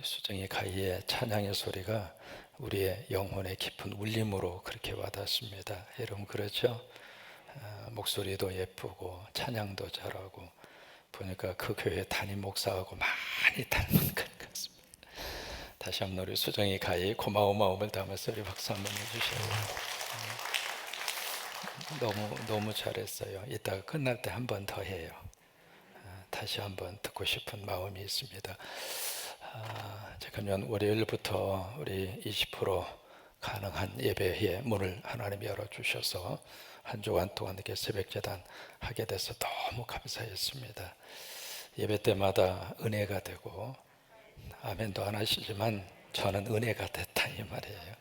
수정이 가희의 찬양의 소리가 우리의 영혼의 깊은 울림으로 그렇게 와닿습니다. 여러분 그렇죠? 목소리도 예쁘고 찬양도 잘하고 보니까 그 교회 담임 목사하고 많이 닮은 것 같습니다. 다시 한번 우리 수정이 가희 고마운 마음을 담아서 우리 박수 한번 해주셔요. 너무 잘했어요. 이따가 끝날 때 한 번 더 해요. 다시 한번 듣고 싶은 마음이 있습니다. 그러면 월요일부터 우리 20% 가능한 예배의 문을 하나님이 열어주셔서 한 주간 동안 이렇게 새벽재단 하게 돼서 너무 감사했습니다. 예배 때마다 은혜가 되고 아멘도 안 하시지만 저는 은혜가 됐다 이 말이에요.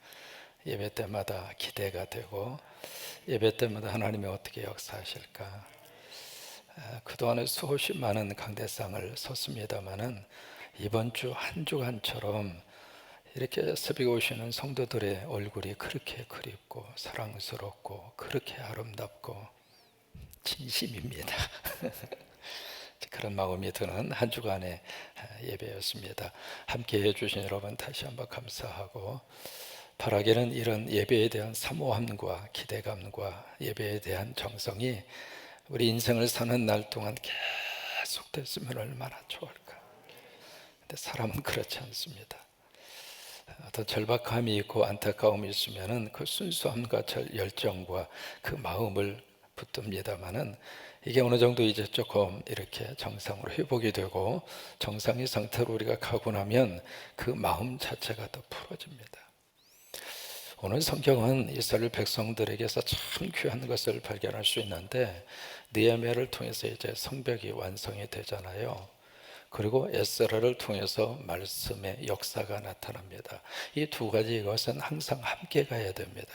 예배 때마다 기대가 되고 예배 때마다 하나님이 어떻게 역사하실까. 그동안에 수없이 많은 강대상을 섰습니다마는 이번 주 한 주간처럼 이렇게 새벽에 오시는 성도들의 얼굴이 그렇게 그립고 사랑스럽고 그렇게 아름답고 진심입니다. 그런 마음이 드는 한 주간의 예배였습니다. 함께 해주신 여러분 다시 한번 감사하고 바라기는 이런 예배에 대한 사모함과 기대감과 예배에 대한 정성이 우리 인생을 사는 날 동안 계속 됐으면 얼마나 좋을까. 근데 사람은 그렇지 않습니다. 어떤 절박함이 있고 안타까움이 있으면은 그 순수함과 열정과 그 마음을 붙듭니다만은 이게 어느 정도 이제 조금 이렇게 정상으로 회복이 되고 정상의 상태로 우리가 가고 나면 그 마음 자체가 더 풀어집니다. 오늘 성경은 이스라엘 백성들에게서 참 귀한 것을 발견할 수 있는데 느헤미야를 통해서 이제 성벽이 완성이 되잖아요. 그리고 에스라를 통해서 말씀의 역사가 나타납니다. 이 두 가지 것은 항상 함께 가야 됩니다.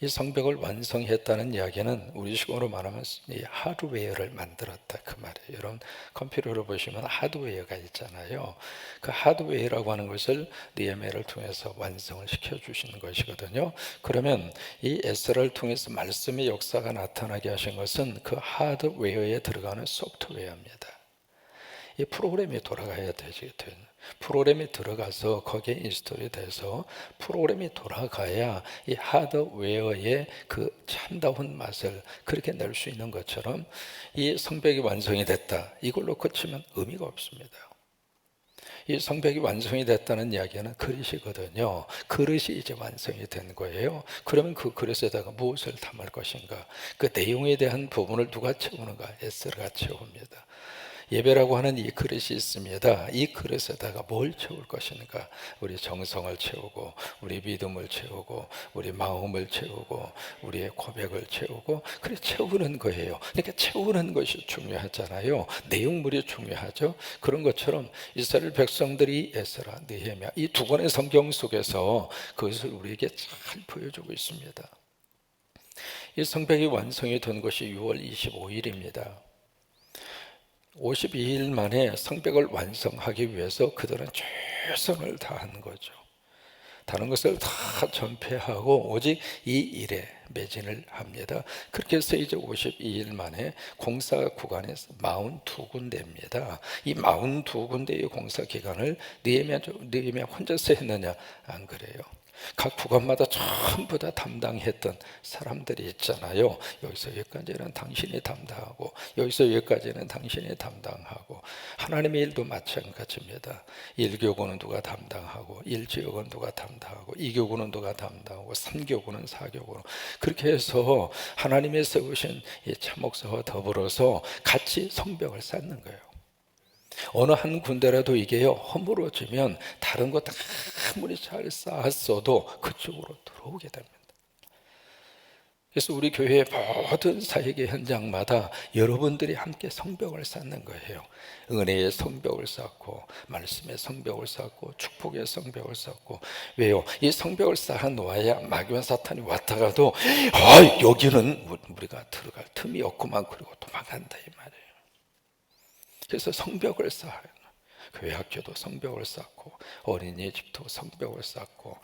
이 성벽을 완성했다는 이야기는 우리식으로 말하면 이 하드웨어를 만들었다 그 말이에요. 여러분 컴퓨터로 보시면 하드웨어가 있잖아요. 그 하드웨어라고 하는 것을 느헤미야를 통해서 완성을 시켜주시는 것이거든요. 그러면 이 에스라를 통해서 말씀의 역사가 나타나게 하신 것은 그 하드웨어에 들어가는 소프트웨어입니다. 이 프로그램이 돌아가야 되지. 프로그램이 들어가서 거기에 인스톨이 돼서 프로그램이 돌아가야 이 하드웨어의 그 참다운 맛을 그렇게 낼 수 있는 것처럼 이 성벽이 완성이 됐다. 이걸로 그치면 의미가 없습니다. 이 성벽이 완성이 됐다는 이야기는 그릇이거든요. 그릇이 이제 완성이 된 거예요. 그러면 그 그릇에다가 무엇을 담을 것인가? 그 내용에 대한 부분을 누가 채우는가? 에스라가 채웁니다. 예배라고 하는 이 그릇이 있습니다. 이 그릇에다가 뭘 채울 것인가? 우리 정성을 채우고 우리 믿음을 채우고 우리 마음을 채우고 우리의 고백을 채우고 그래 채우는 거예요. 그러니까 채우는 것이 중요하잖아요. 내용물이 중요하죠. 그런 것처럼 이스라엘 백성들이 에스라, 느헤미야 이 두 권의 성경 속에서 그것을 우리에게 잘 보여주고 있습니다. 이 성벽이 완성이 된 것이 6월 25일입니다. 52일 만에 성벽을 완성하기 위해서 그들은 최선을 다한 거죠. 다른 것을 다 전폐하고 오직 이 일에 매진을 합니다. 그렇게 해서 이제 52일 만에 공사 구간이 42군데입니다. 이 42군데의 공사 기간을 느헤미야 혼자서 했느냐? 안 그래요. 각 구간마다 전부 다 담당했던 사람들이 있잖아요. 여기서 여기까지는 당신이 담당하고 여기서 여기까지는 당신이 담당하고 하나님의 일도 마찬가지입니다. 1교구는 누가 담당하고 1지역은 누가 담당하고 2교구는 누가 담당하고 3교구는 4교구는 그렇게 해서 하나님의 세우신 이 참목사와 더불어서 같이 성벽을 쌓는 거예요. 어느 한 군데라도 이게요 허물어지면 다른 것 아무리 잘 쌓았어도 그쪽으로 들어오게 됩니다. 그래서 우리 교회의 모든 사역의 현장마다 여러분들이 함께 성벽을 쌓는 거예요. 은혜의 성벽을 쌓고 말씀의 성벽을 쌓고 축복의 성벽을 쌓고. 왜요? 이 성벽을 쌓아 놓아야 마귀와 사탄이 왔다가도 여기는 우리가 들어갈 틈이 없구만 그리고 도망간다 이 말이에요. 그래서 성벽을 쌓아요. 교회 학교도 성벽을 쌓고 어린이집도 성벽을 쌓고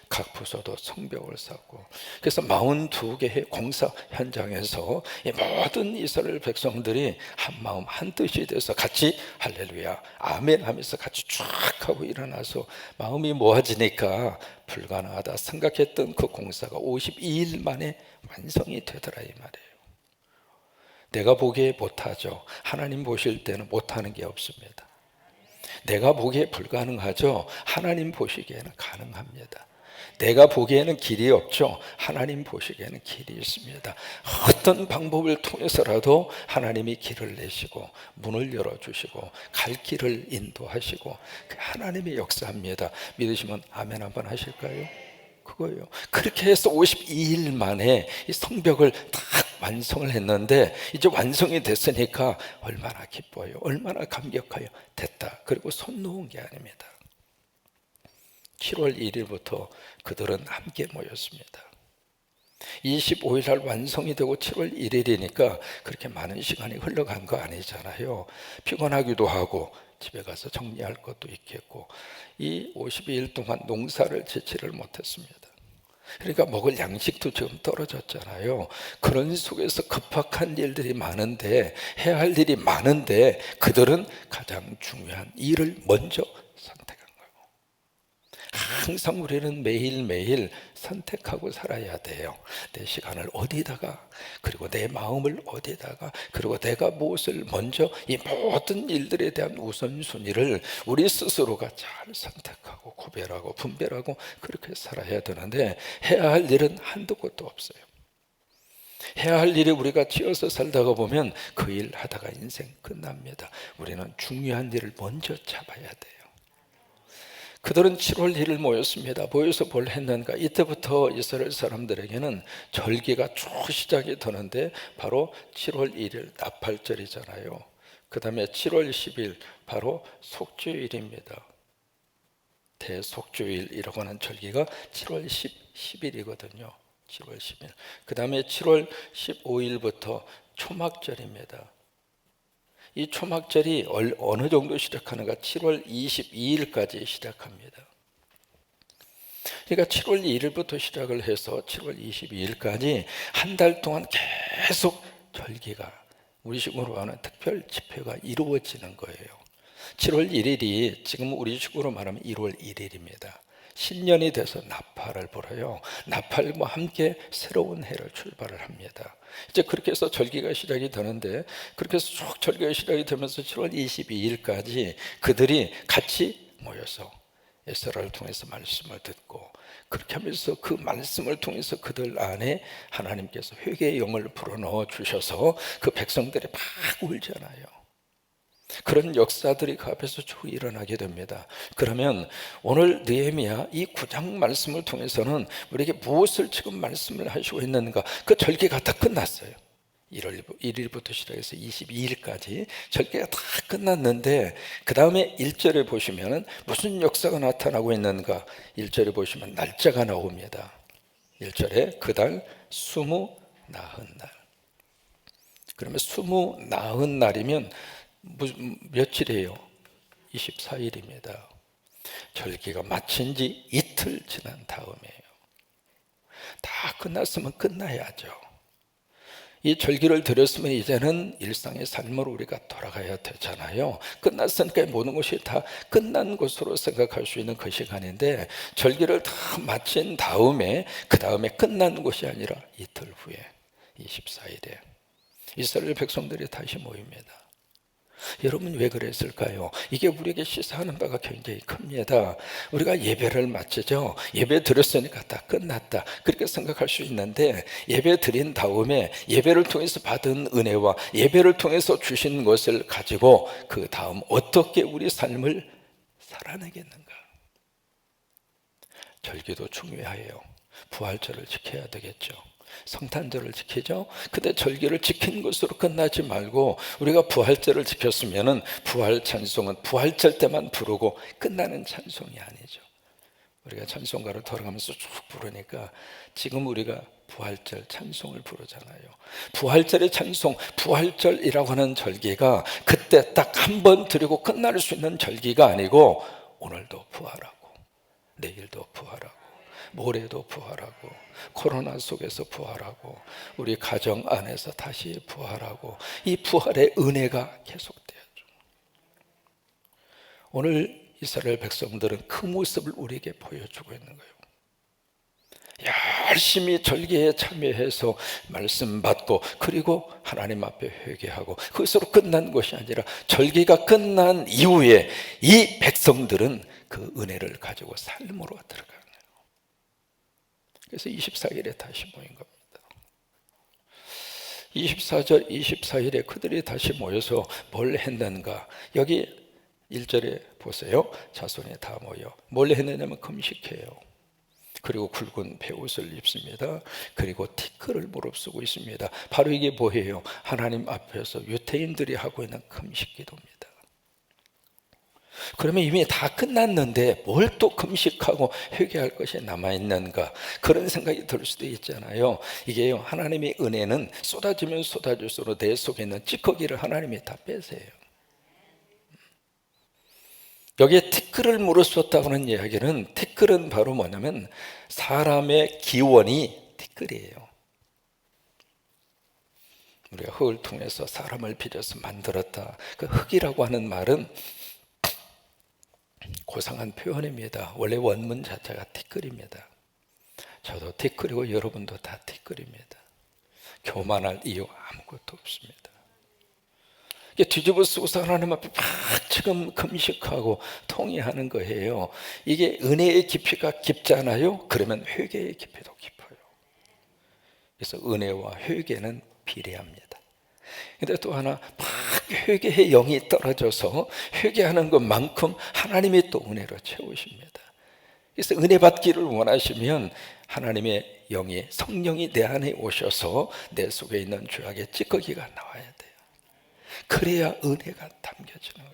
각 부서도 성벽을 쌓고, 그래서 42개의 공사 현장에서 이 모든 이스라엘 백성들이 한 마음 한 뜻이 돼서 같이 할렐루야 아멘 하면서 같이 쫙 하고 일어나서 마음이 모아지니까 불가능하다 생각했던 그 공사가 52일 만에 완성이 되더라 이 말이에요. 내가 보기에 못하죠. 하나님 보실 때는 못하는 게 없습니다. 내가 보기에 불가능하죠. 하나님 보시기에는 가능합니다. 내가 보기에는 길이 없죠. 하나님 보시기에는 길이 있습니다. 어떤 방법을 통해서라도 하나님이 길을 내시고 문을 열어주시고 갈 길을 인도하시고 하나님이 역사합니다. 믿으시면 아멘 한번 하실까요? 그거예요. 그렇게 해서 52일 만에 이 성벽을 딱 완성을 했는데 이제 완성이 됐으니까 얼마나 기뻐요. 얼마나 감격하여 됐다. 그리고 손 놓은 게 아닙니다. 7월 1일부터 그들은 함께 모였습니다. 25일 날 완성이 되고 7월 1일이니까 그렇게 많은 시간이 흘러간 거 아니잖아요. 피곤하기도 하고 집에 가서 정리할 것도 있겠고, 이 52일 동안 농사를 짓지를 못했습니다. 그러니까 먹을 양식도 지금 떨어졌잖아요. 그런 속에서 급박한 일들이 많은데, 해야 할 일이 많은데 그들은 가장 중요한 일을 먼저 선택한 거예요. 항상 우리는 매일매일 선택하고 살아야 돼요. 내 시간을 어디다가, 그리고 내 마음을 어디다가, 그리고 내가 무엇을 먼저, 이 모든 일들에 대한 우선순위를 우리 스스로가 잘 선택하고 구별하고 분별하고 그렇게 살아야 되는데, 해야 할 일은 한두 곳도 없어요. 해야 할 일에 우리가 쥐어서 살다가 보면 그 일 하다가 인생 끝납니다. 우리는 중요한 일을 먼저 잡아야 돼요. 그들은 7월 1일 모였습니다. 모여서 뭘 했는가? 이때부터 이스라엘 사람들에게는 절기가 쭉 시작이 되는데 바로 7월 1일 나팔절이잖아요. 그 다음에 7월 10일 바로 속죄일입니다. 대속죄일이라고 하는 절기가 7월 10일이거든요. 7월 10일. 그 다음에 7월 15일부터 초막절입니다. 이 초막절이 어느 정도 시작하는가? 7월 22일까지 시작합니다. 그러니까 7월 1일부터 시작을 해서 7월 22일까지 한 달 동안 계속 절기가, 우리식으로 하는 특별 집회가 이루어지는 거예요. 7월 1일이 지금 우리식으로 말하면 1월 1일입니다. 신년이 돼서 나팔을 불어요. 나팔과 함께 새로운 해를 출발을 합니다. 이제 그렇게 해서 절기가 시작이 되는데, 그렇게 해서 쭉 절기가 시작이 되면서 7월 22일까지 그들이 같이 모여서 에스라를 통해서 말씀을 듣고, 그렇게 하면서 그 말씀을 통해서 그들 안에 하나님께서 회개의 영을 불어넣어 주셔서 그 백성들이 막 울잖아요. 그런 역사들이 그 앞에서 쭉 일어나게 됩니다. 그러면 오늘 느헤미야 이 9장 말씀을 통해서는 우리에게 무엇을 지금 말씀을 하시고 있는가? 그 절기가 다 끝났어요. 1일부터 시작해서 22일까지 절기가 다 끝났는데, 그 다음에 1절에 보시면 무슨 역사가 나타나고 있는가? 1절에 보시면 날짜가 나옵니다. 1절에 그달 20 나흔 날. 그러면 20 나흔 날이면 며칠이에요? 24일입니다. 절기가 마친 지 이틀 지난 다음이에요. 다 끝났으면 끝나야죠. 이 절기를 드렸으면 이제는 일상의 삶으로 우리가 돌아가야 되잖아요. 끝났으니까 모든 것이 다 끝난 것으로 생각할 수 있는 그 시간인데, 절기를 다 마친 다음에, 그 다음에 끝난 것이 아니라 이틀 후에 24일에 이스라엘 백성들이 다시 모입니다. 여러분 왜 그랬을까요? 이게 우리에게 시사하는 바가 굉장히 큽니다. 우리가 예배를 마치죠. 예배 드렸으니까 다 끝났다, 그렇게 생각할 수 있는데, 예배 드린 다음에 예배를 통해서 받은 은혜와 예배를 통해서 주신 것을 가지고 그 다음 어떻게 우리 삶을 살아내겠는가? 절기도 중요해요. 부활절을 지켜야 되겠죠. 성탄절을 지키죠. 근데 절기를 지킨 것으로 끝나지 말고 우리가 부활절을 지켰으면은 부활 찬송은 부활절 때만 부르고 끝나는 찬송이 아니죠. 우리가 찬송가를 돌아가면서 쭉 부르니까 지금 우리가 부활절 찬송을 부르잖아요. 부활절의 찬송, 부활절이라고 하는 절기가 그때 딱 한 번 드리고 끝날 수 있는 절기가 아니고 오늘도 부활하고 내일도 부활하고 모레도 부활하고 코로나 속에서 부활하고 우리 가정 안에서 다시 부활하고 이 부활의 은혜가 계속돼야죠. 오늘 이스라엘 백성들은 그 모습을 우리에게 보여주고 있는 거예요. 열심히 절기에 참여해서 말씀 받고 그리고 하나님 앞에 회개하고 그것으로 끝난 것이 아니라 절기가 끝난 이후에 이 백성들은 그 은혜를 가지고 삶으로 들어가요. 그래서 24일에 다시 모인 겁니다. 24절 24일에 그들이 다시 모여서 뭘 했는가? 여기 1절에 보세요. 자손이 다 모여 뭘 했느냐면 금식해요. 그리고 굵은 베옷을 입습니다. 그리고 티끌을 무릅쓰고 있습니다. 바로 이게 뭐예요? 하나님 앞에서 유대인들이 하고 있는 금식 기도입니다. 그러면 이미 다 끝났는데 뭘 또 금식하고 회개할 것이 남아있는가? 그런 생각이 들 수도 있잖아요. 이게요, 하나님의 은혜는 쏟아지면 쏟아질수록 내 속에 있는 찌꺼기를 하나님이 다 빼세요. 여기에 티끌을 물었었다고 하는 이야기는, 티끌은 바로 뭐냐면 사람의 기원이 티끌이에요. 우리가 흙을 통해서 사람을 빚어서 만들었다. 그 흙이라고 하는 말은 고상한 표현입니다. 원래 원문 자체가 티끌입니다. 저도 티끌이고 여러분도 다 티끌입니다. 교만할 이유 아무것도 없습니다. 뒤집어 쓰고서 하나님 앞에 막 지금 금식하고 통회하는 거예요. 이게 은혜의 깊이가 깊잖아요. 그러면 회개의 깊이도 깊어요. 그래서 은혜와 회개는 비례합니다. 근데 또 하나, 막 회개의 영이 떨어져서 회개하는 것만큼 하나님이 또 은혜로 채우십니다. 그래서 은혜 받기를 원하시면 하나님의 영이, 성령이 내 안에 오셔서 내 속에 있는 죄악의 찌꺼기가 나와야 돼요. 그래야 은혜가 담겨지는 거예요.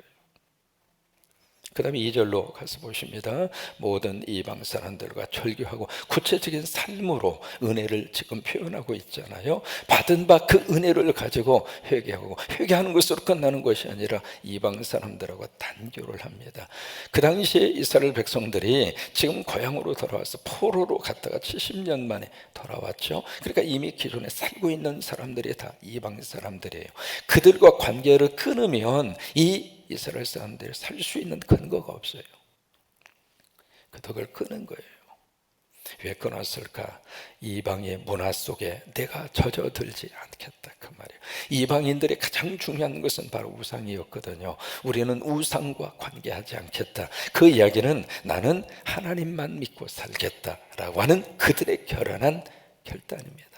그 다음에 2절로 가서 보십니다. 모든 이방 사람들과 절교하고 구체적인 삶으로 은혜를 지금 표현하고 있잖아요. 받은 바 그 은혜를 가지고 회개하고, 회개하는 것으로 끝나는 것이 아니라 이방 사람들하고 단교를 합니다. 그 당시에 이스라엘 백성들이 지금 고향으로 돌아와서 포로로 갔다가 70년 만에 돌아왔죠. 그러니까 이미 기존에 살고 있는 사람들이 다 이방 사람들이에요. 그들과 관계를 끊으면 이 이스라엘 사람들이 살 수 있는 근거가 없어요. 그 덕을 끊은 거예요. 왜 끊었을까? 이방의 문화 속에 내가 젖어들지 않겠다, 그 말이에요. 이방인들의 가장 중요한 것은 바로 우상이었거든요. 우리는 우상과 관계하지 않겠다. 그 이야기는 나는 하나님만 믿고 살겠다라고 하는 그들의 결연한 결단입니다.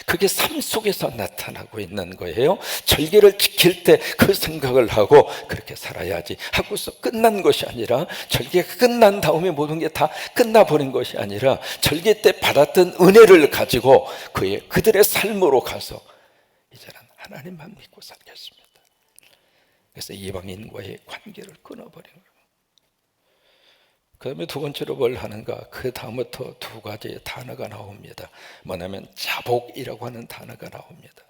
그게 삶 속에서 나타나고 있는 거예요. 절기를 지킬 때 그 생각을 하고 그렇게 살아야지 하고서 끝난 것이 아니라, 절기가 끝난 다음에 모든 게 다 끝나버린 것이 아니라 절기 때 받았던 은혜를 가지고 그들의 삶으로 가서 이제는 하나님만 믿고 살겠습니다. 그래서 이방인과의 관계를 끊어버린 거예요. 그 다음에 두 번째로 뭘 하는가? 그 다음부터 두 가지의 단어가 나옵니다. 뭐냐면 자복이라고 하는 단어가 나옵니다.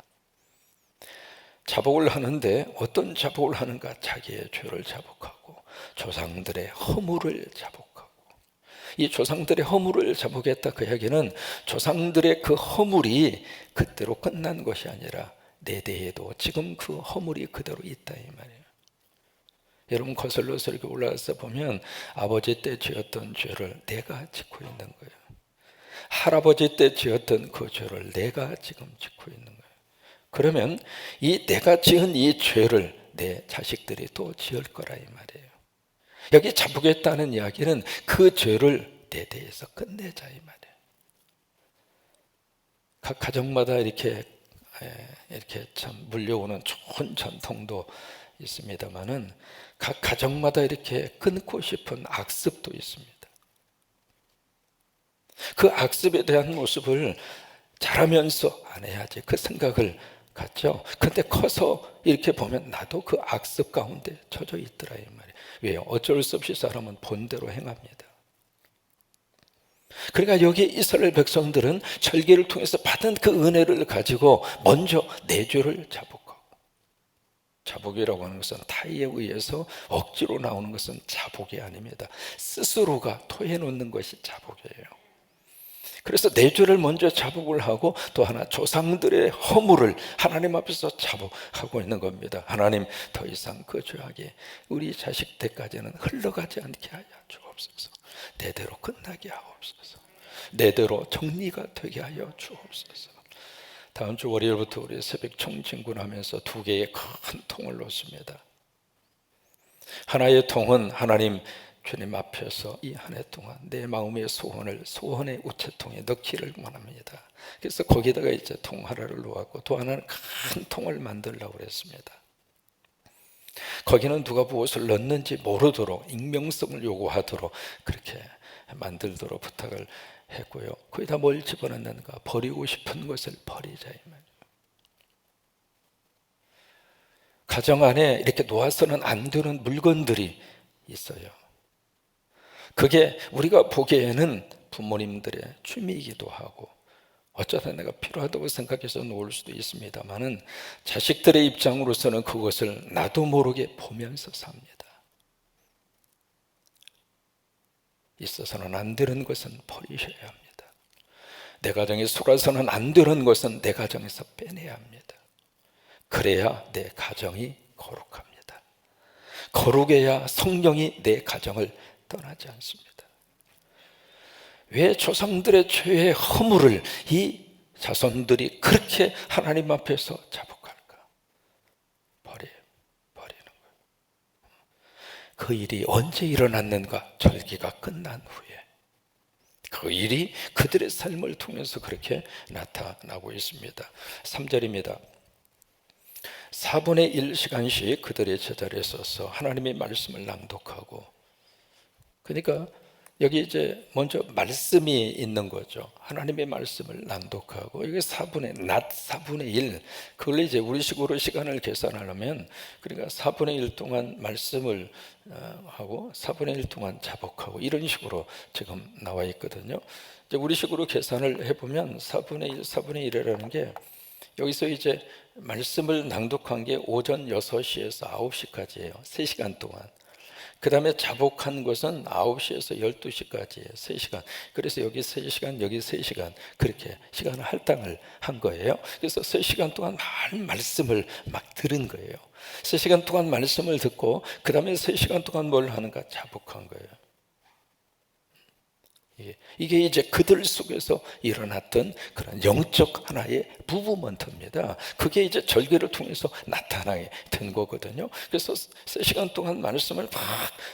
자복을 하는데 어떤 자복을 하는가? 자기의 죄를 자복하고 조상들의 허물을 자복하고. 이 조상들의 허물을 자복했다, 그 이야기는 조상들의 그 허물이 그때로 끝난 것이 아니라 내 대에도 지금 그 허물이 그대로 있다, 이 말이에요. 여러분 거슬러서 이렇게 올라가서 보면 아버지 때 지었던 죄를 내가 짓고 있는 거예요. 할아버지 때 지었던 그 죄를 내가 지금 짓고 있는 거예요. 그러면 이 내가 지은 이 죄를 내 자식들이 또 지을 거라, 이 말이에요. 여기 자복했다는 이야기는 그 죄를 내 대에서 끝내자, 이 말이에요. 각 가정마다 이렇게 참 물려오는 좋은 전통도 있습니다만은 각 가정마다 이렇게 끊고 싶은 악습도 있습니다. 그 악습에 대한 모습을 자라면서 안 해야지, 그 생각을 갖죠. 근데 커서 이렇게 보면 나도 그 악습 가운데 젖어 있더라, 이 말이에요. 왜요? 어쩔 수 없이 사람은 본대로 행합니다. 그러니까 여기 이스라엘 백성들은 절기를 통해서 받은 그 은혜를 가지고 먼저 내조를 자복하고, 자복이라고 하는 것은 타의에 의해서 억지로 나오는 것은 자복이 아닙니다. 스스로가 토해놓는 것이 자복이에요. 그래서 내조를 먼저 자복을 하고, 또 하나 조상들의 허물을 하나님 앞에서 자복하고 있는 겁니다. 하나님, 더 이상 그 죄악이 우리 자식 때까지는 흘러가지 않게 하여 주옵소서. 내대로 끝나게 하옵소서. 내대로 정리가 되게 하여 주옵소서. 다음 주 월요일부터 우리 새벽 청진군하면서 두 개의 큰 통을 놓습니다. 하나의 통은 하나님 주님 앞에서 이 한 해 동안 내 마음의 소원을 소원의 우체통에 넣기를 원합니다. 그래서 거기다가 이제 통 하나를 놓았고, 또 하나는 큰 통을 만들려고 그랬습니다. 거기는 누가 무엇을 넣는지 모르도록 익명성을 요구하도록 그렇게 만들도록 부탁을 했고요. 거기다 뭘 집어넣는가? 버리고 싶은 것을 버리자 이 말이에요. 가정 안에 이렇게 놓아서는 안 되는 물건들이 있어요. 그게 우리가 보기에는 부모님들의 취미이기도 하고, 어쩌다 내가 필요하다고 생각해서 놓을 수도 있습니다만은, 자식들의 입장으로서는 그것을 나도 모르게 보면서 삽니다. 있어서는 안 되는 것은 버리셔야 합니다. 내 가정에 속아서는 안 되는 것은 내 가정에서 빼내야 합니다. 그래야 내 가정이 거룩합니다. 거룩해야 성령이 내 가정을 떠나지 않습니다. 왜 조상들의 죄의 허물을 이 자손들이 그렇게 하나님 앞에서 자복할까? 버리는 거예요. 그 일이 언제 일어났는가? 절기가 끝난 후에. 그 일이 그들의 삶을 통해서 그렇게 나타나고 있습니다. 3절입니다. 4분의 1 시간씩 그들의 제자리에 서서 하나님의 말씀을 낭독하고, 그러니까 여기 이제 먼저 말씀이 있는 거죠. 하나님의 말씀을 낭독하고, 여기 낮 4분의 1, 그걸 이제 우리식으로 시간을 계산하려면, 그러니까 4분의 1 동안 말씀을 하고 4분의 1 동안 자복하고, 이런 식으로 지금 나와 있거든요. 이제 우리식으로 계산을 해보면 4분의 1이라는 게, 여기서 이제 말씀을 낭독한 게 오전 6시에서 9시까지예요. 3시간 동안. 그 다음에 자복한 것은 9시에서 12시까지예요. 3시간. 그래서 여기 3시간, 여기 3시간, 그렇게 시간을 할당을 한 거예요. 그래서 3시간 동안 많은 말씀을 막 들은 거예요. 3시간 동안 말씀을 듣고, 그 다음에 3시간 동안 뭘 하는가? 자복한 거예요. 이게 이제 그들 속에서 일어났던 그런 영적 하나의 무브먼트입니다. 그게 이제 절기를 통해서 나타나게 된 거거든요. 그래서 3시간 동안 말씀을 막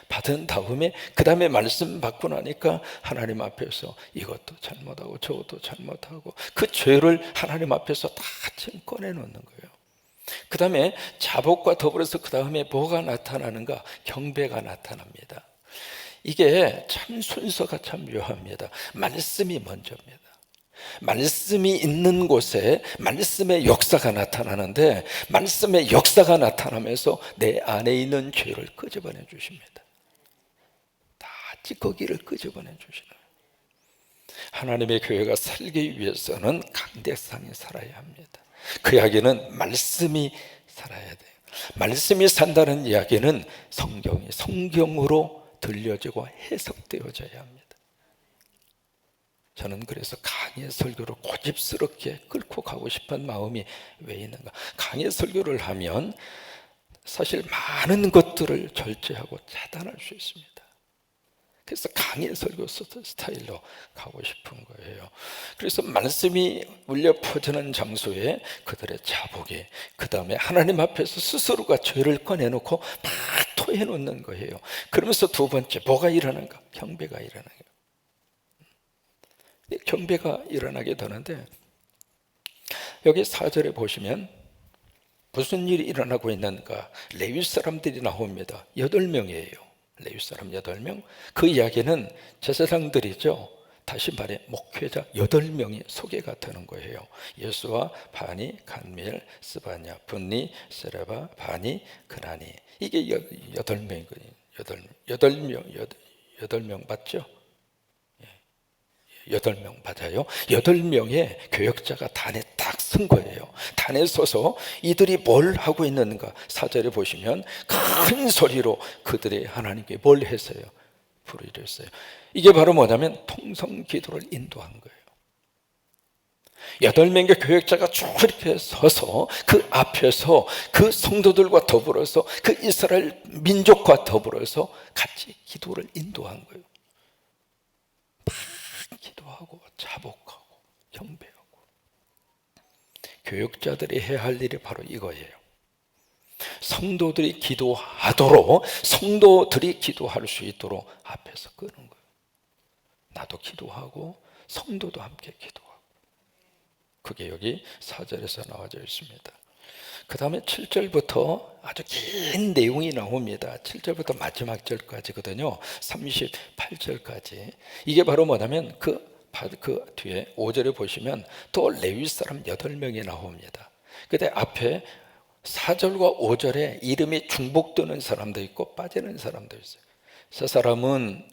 받은 다음에, 그 다음에 말씀 받고 나니까 하나님 앞에서 이것도 잘못하고 저것도 잘못하고, 그 죄를 하나님 앞에서 다 지금 꺼내놓는 거예요. 그 다음에 자복과 더불어서 그 다음에 뭐가 나타나는가? 경배가 나타납니다. 이게 참 순서가 참 묘합니다. 말씀이 먼저입니다. 말씀이 있는 곳에 말씀의 역사가 나타나는데, 말씀의 역사가 나타나면서 내 안에 있는 죄를 끄집어내 주십니다. 다 찌꺼기를 끄집어내 주시는. 하나님의 교회가 살기 위해서는 강대상이 살아야 합니다. 그 이야기는 말씀이 살아야 돼요. 말씀이 산다는 이야기는 성경으로 들려지고 해석되어져야 합니다. 저는 그래서 강의 설교를 고집스럽게 끌고 가고 싶은 마음이 왜 있는가? 강의 설교를 하면 사실 많은 것들을 절제하고 차단할 수 있습니다. 그래서 강의 설교 스타일로 가고 싶은 거예요. 그래서 말씀이 울려 퍼지는 장소에 그들의 자복이, 그 다음에 하나님 앞에서 스스로가 죄를 꺼내놓고 막 토해놓는 거예요. 그러면서 두 번째 뭐가 일어나는가? 경배가 일어나요. 경배가 일어나게 되는데, 여기 4절에 보시면 무슨 일이 일어나고 있는가? 레위 사람들이 나옵니다. 8명이에요. 레위 사람 8명. 그 이야기는 제사장들이죠. 다시 말해 목회자 8명이 소개가 되는 거예요. 예수와 바니, 간미엘, 스바냐, 분니, 세레바, 바니, 그나니. 이게 8명이거든요. 8명 맞죠? 8명 맞아요. 8명의 교역자가 단에 딱 선 거예요. 단에 서서 이들이 뭘 하고 있는가 4절에 보시면 큰 소리로 그들의 하나님께 뭘 했어요? 부르짖었어요. 이게 바로 뭐냐면 통성 기도를 인도한 거예요. 8명의 교역자가 쭉 이렇게 서서 그 앞에서 그 성도들과 더불어서 그 이스라엘 민족과 더불어서 같이 기도를 인도한 거예요. 막 기도하고 자복하고 경배하고. 교역자들이 해야 할 일이 바로 이거예요. 성도들이 기도하도록, 성도들이 기도할 수 있도록 앞에서 끄는 거예요. 나도 기도하고 성도도 함께 기도하고. 그게 여기 4절에서 나와져 있습니다. 그 다음에 7절부터 아주 긴 내용이 나옵니다. 7절부터 마지막 절까지거든요. 38절까지. 이게 바로 뭐냐면 그 뒤에 5절에 보시면 또 레위 사람 8명이 나옵니다. 근데 앞에 4절과 5절에 이름이 중복되는 사람도 있고 빠지는 사람도 있어요. 저 사람은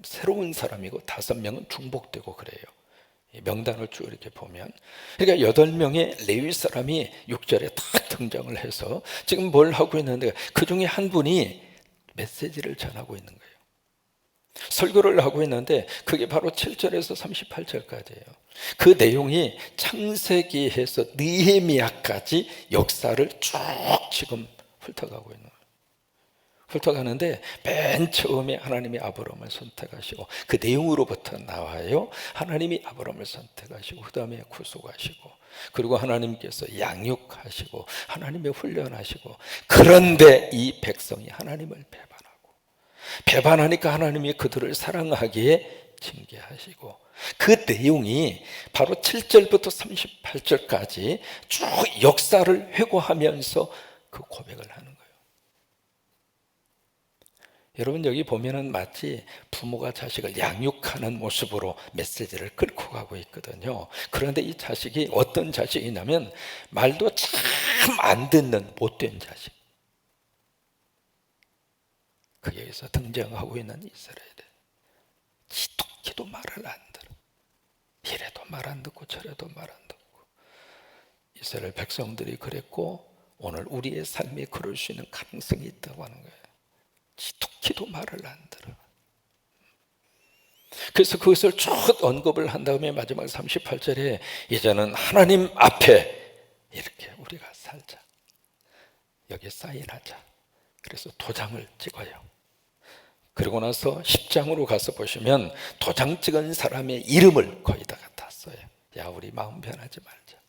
새로운 사람이고 5명은 중복되고 그래요. 명단을 쭉 이렇게 보면, 그러니까 8명의 레위 사람이 6절에 딱 등장을 해서 지금 뭘 하고 있는데 그 중에 한 분이 메시지를 전하고 있는 거예요. 설교를 하고 있는데 그게 바로 7절에서 38절까지예요. 그 내용이 창세기에서 느헤미야까지 역사를 쭉 지금 훑어가고 있는 거예요. 훑어가는데 맨 처음에 하나님이 아브라함을 선택하시고 그 내용으로부터 나와요. 하나님이 아브라함을 선택하시고 그 다음에 구속하시고 그리고 하나님께서 양육하시고 하나님의 훈련하시고, 그런데 이 백성이 하나님을 배반하니까 하나님이 그들을 사랑하기에 징계하시고, 그 내용이 바로 7절부터 38절까지 쭉 역사를 회고하면서 그 고백을 하는 거예요. 여러분 여기 보면은 마치 부모가 자식을 양육하는 모습으로 메시지를 끌고 가고 있거든요. 그런데 이 자식이 어떤 자식이냐면 말도 참 안 듣는 못된 자식. 그게 여기서 등장하고 있는 이스라엘. 기도 말을 안 들어. 이래도 말 안 듣고 저래도 말 안 듣고. 이스라엘 백성들이 그랬고 오늘 우리의 삶이 그럴 수 있는 가능성이 있다고 하는 거예요. 기도 말을 안 들어. 그래서 그것을 쭉 언급을 한 다음에 마지막 38절에 이제는 하나님 앞에 이렇게 우리가 살자. 여기 사인하자. 그래서 도장을 찍어요. 그리고 나서 10장으로 가서 보시면 도장 찍은 사람의 이름을 거기다가 다 써요. 야, 우리 마음 변하지 말자.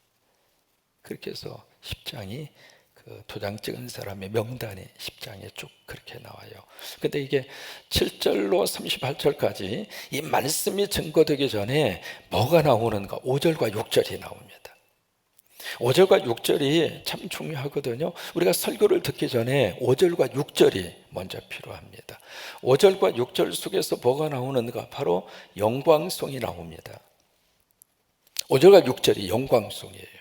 그렇게 해서 10장이 그 도장 찍은 사람의 명단이 10장에 쭉 그렇게 나와요. 근데 이게 7절로 38절까지 이 말씀이 증거되기 전에 뭐가 나오는가? 5절과 6절이 나옵니다. 5절과 6절이 참 중요하거든요. 우리가 설교를 듣기 전에 5절과 6절이 먼저 필요합니다. 5절과 6절 속에서 뭐가 나오는가? 바로 영광송이 나옵니다. 5절과 6절이 영광송이에요.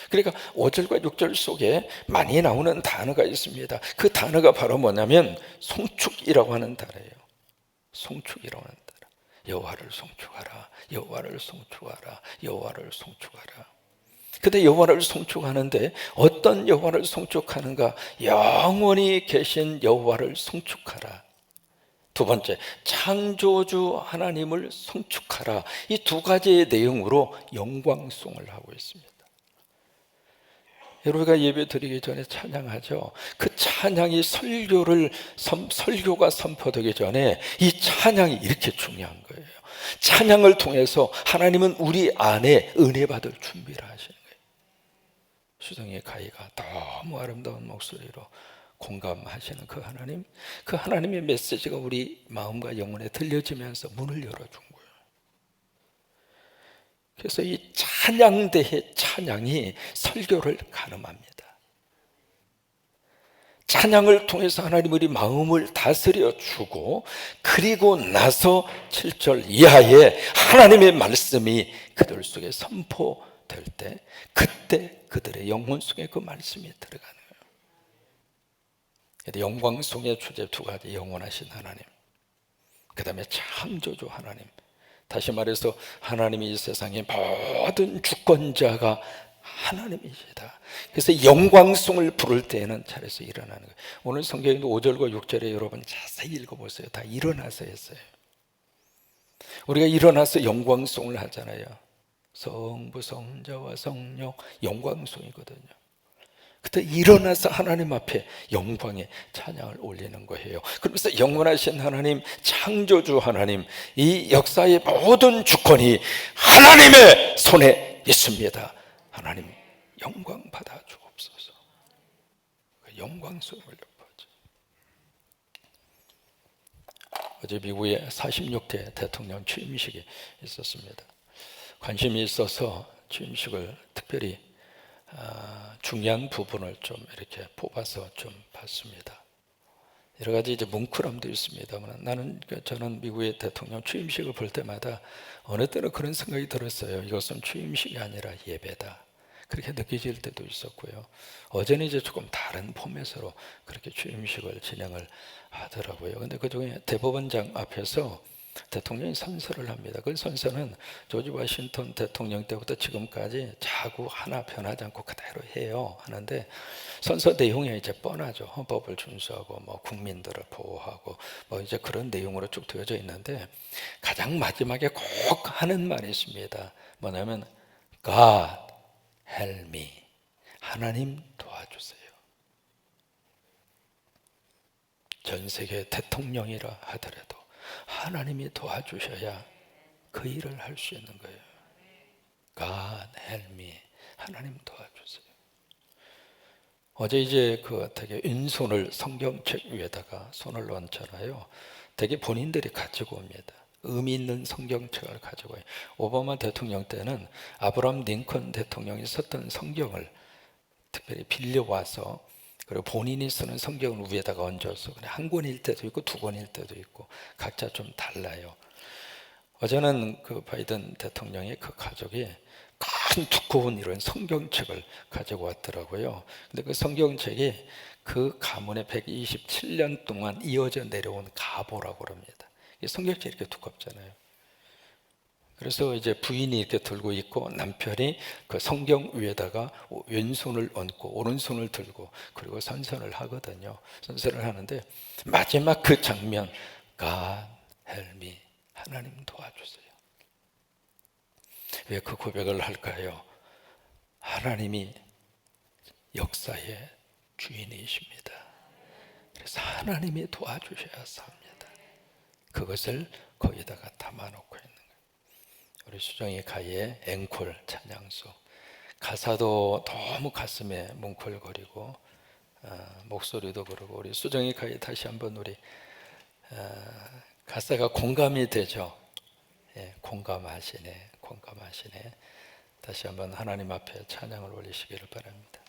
그러니까 5절과 6절 속에 많이 나오는 단어가 있습니다. 그 단어가 바로 뭐냐면 송축이라고 하는 단어예요. 송축이라고 하는 단어. 여호와를 송축하라, 여호와를 송축하라, 여호와를 송축하라. 근데 여호와를 송축하는데 어떤 여호와를 송축하는가? 영원히 계신 여호와를 송축하라. 두 번째, 창조주 하나님을 송축하라. 이 두 가지의 내용으로 영광송을 하고 있습니다. 여러분가 예배 드리기 전에 찬양하죠. 그 찬양이 설교가 선포되기 전에 이 찬양이 이렇게 중요한 거예요. 찬양을 통해서 하나님은 우리 안에 은혜 받을 준비를 하시는 거예요. 수정의 가희가 너무 아름다운 목소리로 공감하시는 그 하나님의 메시지가 우리 마음과 영혼에 들려지면서 문을 열어준 거예요. 그래서 이 찬양대의 찬양이 설교를 가늠합니다. 찬양을 통해서 하나님 우리 마음을 다스려 주고, 그리고 나서 7절 이하에 하나님의 말씀이 그들 속에 선포될 때, 그때 그들의 영혼 속에 그 말씀이 들어가는 거예요. 영광송의 주제 두 가지, 영원하신 하나님, 그 다음에 창조주 하나님, 다시 말해서 하나님이 이 세상의 모든 주권자가 하나님이시다. 그래서 영광송을 부를 때에는 차례에서 일어나는 거예요. 오늘 성경에도 5절과 6절에 여러분 자세히 읽어보세요. 다 일어나서 했어요. 우리가 일어나서 영광송을 하잖아요. 성부, 성자와 성령 영광송이거든요. 그때 일어나서 하나님 앞에 영광의 찬양을 올리는 거예요. 그러면서 영원하신 하나님, 창조주 하나님, 이 역사의 모든 주권이 하나님의 손에 있습니다. 하나님 영광 받아 주옵소서. 영광송을 높여줘. 어제 미국에 46대 대통령 취임식이 있었습니다. 관심이 있어서 취임식을 특별히 중요한 부분을 좀 이렇게 뽑아서 좀 봤습니다. 여러 가지 이제 뭉클함도 있습니다만 저는 미국의 대통령 취임식을 볼 때마다 어느 때는 그런 생각이 들었어요. 이것은 취임식이 아니라 예배다. 그렇게 느껴질 때도 있었고요. 어제는 이제 조금 다른 포맷으로 그렇게 취임식을 진행을 하더라고요. 근데 그중에 대법원장 앞에서 대통령이 선서를 합니다. 그 선서는 조지 워싱턴 대통령 때부터 지금까지 자꾸 하나 변하지 않고 그대로 해요. 하는데 선서 내용이 이제 뻔하죠. 헌법을 준수하고 뭐 국민들을 보호하고 뭐 이제 그런 내용으로 쭉 되어져 있는데 가장 마지막에 꼭 하는 말이 있습니다. 뭐냐면 God help me. 하나님 도와주세요. 전 세계 대통령이라 하더라도 하나님이 도와주셔야 그 일을 할 수 있는 거예요. God help me. 하나님 도와주세요. 어제 이제 되게 왼손을 성경책 위에다가 손을 얹잖아요. 되게 본인들이 가지고 옵니다. 의미 있는 성경책을 가지고 와요. 오바마 대통령 때는 아브라함 링컨 대통령이 썼던 성경을 특별히 빌려와서 그리고 본인이 쓰는 성경을 위에다가 얹어서 한 권일 때도 있고 두 권일 때도 있고 각자 좀 달라요. 어제는 바이든 대통령의 그 가족이 큰 두꺼운 이런 성경책을 가지고 왔더라고요. 근데 그 성경책이 그 가문의 127년 동안 이어져 내려온 가보라고 합니다. 이 성경책이 이렇게 두껍잖아요. 그래서 이제 부인이 이렇게 들고 있고 남편이 그 성경 위에다가 왼손을 얹고 오른손을 들고 그리고 선선을 하거든요. 선선을 하는데 마지막 그 장면, God help me. 하나님 도와주세요. 왜 그 고백을 할까요? 하나님이 역사의 주인이십니다. 그래서 하나님이 도와주셔야 삽니다. 그것을 거기다가 담아놓고 있는 거예요. 우리 수정이 가의 앵콜 찬양수 가사도 너무 가슴에 뭉클거리고 목소리도 그러고 우리 수정이 가에 다시 한번 우리 가사가 공감이 되죠. 예, 공감하시네. 다시 한번 하나님 앞에 찬양을 올리시기를 바랍니다.